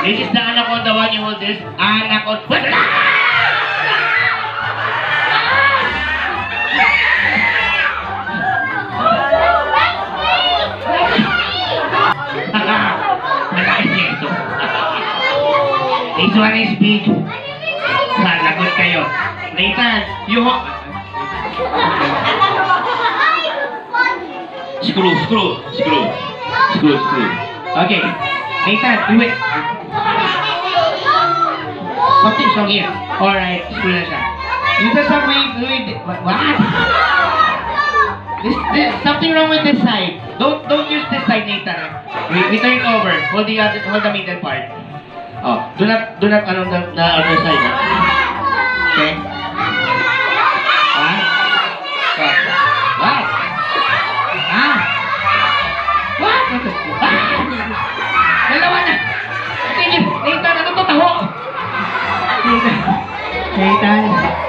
This is the anaconda. One you hold this. Anaconda. This one is big. Lagot kayo. Nathan, you Screw. Okay. Nathan, do it. Something's wrong here. Alright, screw na siya. You just have what? This something wrong with this side. Don't use this side, Nathan. We turn it over. Hold the middle part. Oh, do not the other side. Okay. What? Dalawa na. Nathan, ano to taho? Nathan.